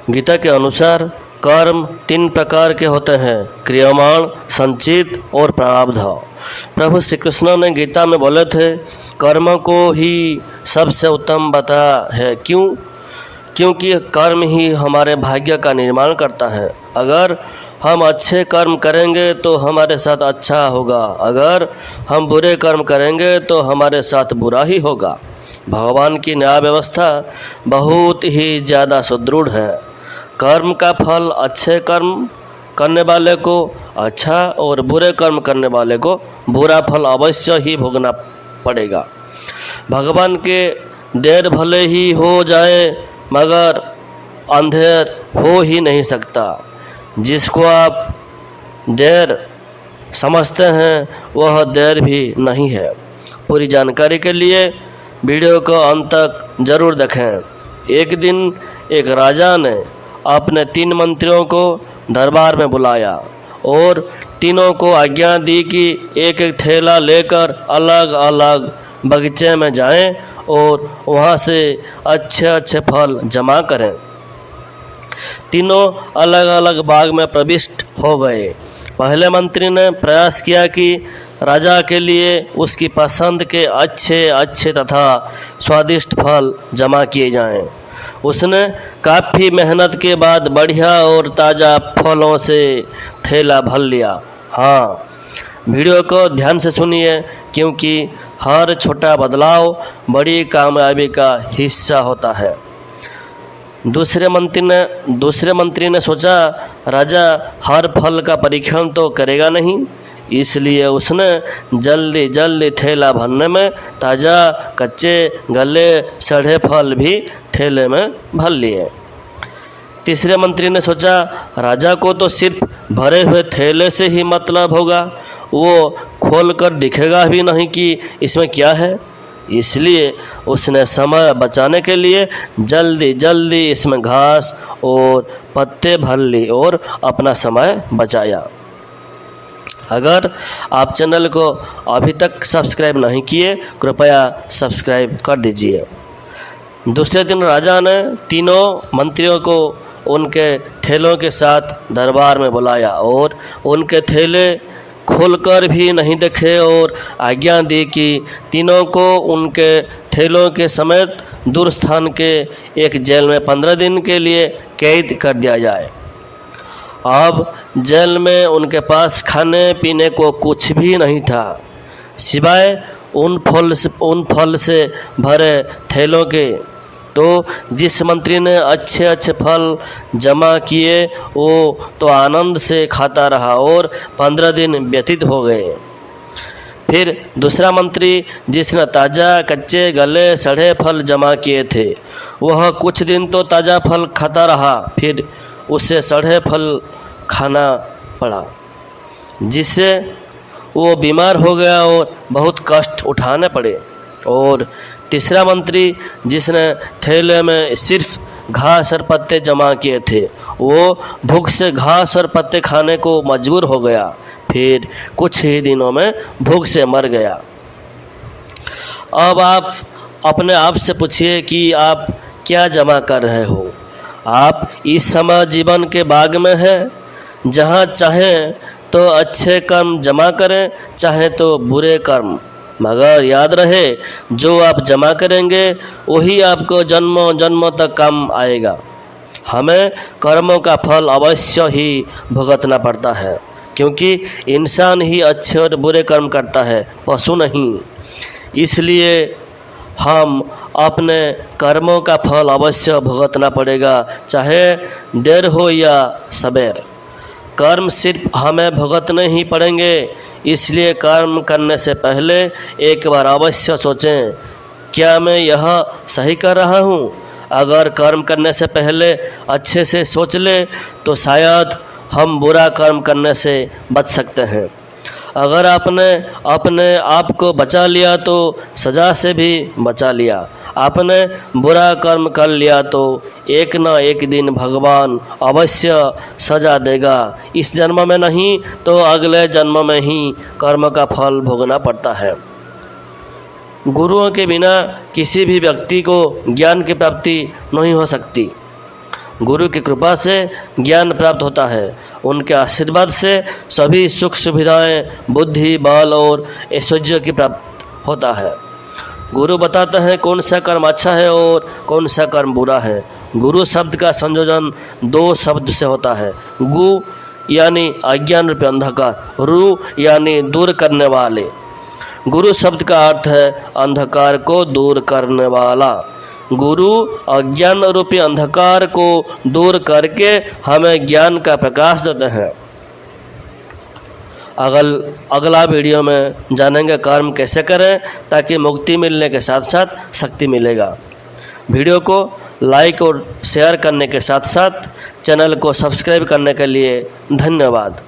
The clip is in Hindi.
गीता के अनुसार कर्म 3 प्रकार के होते हैं, क्रियमाण, संचित और प्रारब्ध। प्रभु श्री कृष्ण ने गीता में बोले थे, कर्म को ही सबसे उत्तम बताया है। क्योंकि कर्म ही हमारे भाग्य का निर्माण करता है। अगर हम अच्छे कर्म करेंगे तो हमारे साथ अच्छा होगा, अगर हम बुरे कर्म करेंगे तो हमारे साथ बुरा ही होगा। भगवान की न्याय व्यवस्था बहुत ही ज़्यादा सुदृढ़ है। कर्म का फल अच्छे कर्म करने वाले को अच्छा और बुरे कर्म करने वाले को बुरा फल अवश्य ही भोगना पड़ेगा। भगवान के देर भले ही हो जाए मगर अंधेर हो ही नहीं सकता। जिसको आप देर समझते हैं वह देर भी नहीं है। पूरी जानकारी के लिए वीडियो को अंत तक जरूर देखें। एक दिन एक राजा ने अपने 3 मंत्रियों को दरबार में बुलाया और तीनों को आज्ञा दी कि एक एक थैला लेकर अलग अलग बगीचे में जाएं और वहां से अच्छे अच्छे फल जमा करें। तीनों अलग अलग बाग में प्रविष्ट हो गए। पहले मंत्री ने प्रयास किया कि राजा के लिए उसकी पसंद के अच्छे अच्छे तथा स्वादिष्ट फल जमा किए जाएं। उसने काफ़ी मेहनत के बाद बढ़िया और ताज़ा फलों से थैला भर लिया। हाँ, वीडियो को ध्यान से सुनिए क्योंकि हर छोटा बदलाव बड़ी कामयाबी का हिस्सा होता है। दूसरे मंत्री ने सोचा, राजा हर फल का परीक्षण तो करेगा नहीं, इसलिए उसने जल्दी जल्दी थैला भरने में ताज़ा कच्चे गले सड़े फल भी थैले में भर लिए। तीसरे मंत्री ने सोचा, राजा को तो सिर्फ भरे हुए थैले से ही मतलब होगा, वो खोलकर दिखेगा भी नहीं कि इसमें क्या है। इसलिए उसने समय बचाने के लिए जल्दी जल्दी इसमें घास और पत्ते भर ली और अपना समय बचाया। अगर आप चैनल को अभी तक सब्सक्राइब नहीं किए, कृपया सब्सक्राइब कर दीजिए। दूसरे दिन राजा ने तीनों मंत्रियों को उनके थैलों के साथ दरबार में बुलाया और उनके थैले खोलकर भी नहीं देखे और आज्ञा दी कि तीनों को उनके थैलों के समेत दूर स्थान के एक जेल में 15 दिन के लिए कैद कर दिया जाए। अब जेल में उनके पास खाने पीने को कुछ भी नहीं था सिवाय उन फल से भरे थैलों के। तो जिस मंत्री ने अच्छे अच्छे फल जमा किए वो तो आनंद से खाता रहा और 15 दिन व्यतीत हो गए। फिर दूसरा मंत्री जिसने ताज़ा कच्चे गले सड़े फल जमा किए थे वह कुछ दिन तो ताज़ा फल खाता रहा, फिर उसे सड़े फल खाना पड़ा जिससे वो बीमार हो गया और बहुत कष्ट उठाने पड़े। और तीसरा मंत्री जिसने थैले में सिर्फ घास और पत्ते जमा किए थे वो भूख से घास और पत्ते खाने को मजबूर हो गया, फिर कुछ ही दिनों में भूख से मर गया। अब आप अपने आप से पूछिए कि आप क्या जमा कर रहे हो। आप इस समय जीवन के बाग में हैं, जहाँ चाहें तो अच्छे कर्म जमा करें, चाहे तो बुरे कर्म, मगर याद रहे जो आप जमा करेंगे वही आपको जन्मों जन्मों तक काम आएगा। हमें कर्मों का फल अवश्य ही भुगतना पड़ता है क्योंकि इंसान ही अच्छे और बुरे कर्म करता है, पशु नहीं। इसलिए हम अपने कर्मों का फल अवश्य भुगतना पड़ेगा, चाहे देर हो या सवेर। कर्म सिर्फ हमें भुगतने ही पड़ेंगे, इसलिए कर्म करने से पहले एक बार अवश्य सोचें, क्या मैं यह सही कर रहा हूँ। अगर कर्म करने से पहले अच्छे से सोच ले तो शायद हम बुरा कर्म करने से बच सकते हैं। अगर आपने अपने आप को बचा लिया तो सज़ा से भी बचा लिया। आपने बुरा कर्म कर लिया तो एक न एक दिन भगवान अवश्य सज़ा देगा। इस जन्म में नहीं तो अगले जन्म में ही कर्म का फल भोगना पड़ता है। गुरुओं के बिना किसी भी व्यक्ति को ज्ञान की प्राप्ति नहीं हो सकती। गुरु की कृपा से ज्ञान प्राप्त होता है। उनके आशीर्वाद से सभी सुख सुविधाएं, बुद्धि, बल और ऐश्वर्य की प्राप्त होता है। गुरु बताते हैं कौन सा कर्म अच्छा है और कौन सा कर्म बुरा है। गुरु शब्द का संयोजन दो शब्द से होता है, गु यानी अज्ञान रूपी अंधकार, रु यानी दूर करने वाले। गुरु शब्द का अर्थ है अंधकार को दूर करने वाला। गुरु अज्ञान रूपी अंधकार को दूर करके हमें ज्ञान का प्रकाश देते हैं। अगला वीडियो में जानेंगे कर्म कैसे करें ताकि मुक्ति मिलने के साथ साथ शक्ति मिलेगा। वीडियो को लाइक और शेयर करने के साथ साथ चैनल को सब्सक्राइब करने के लिए धन्यवाद।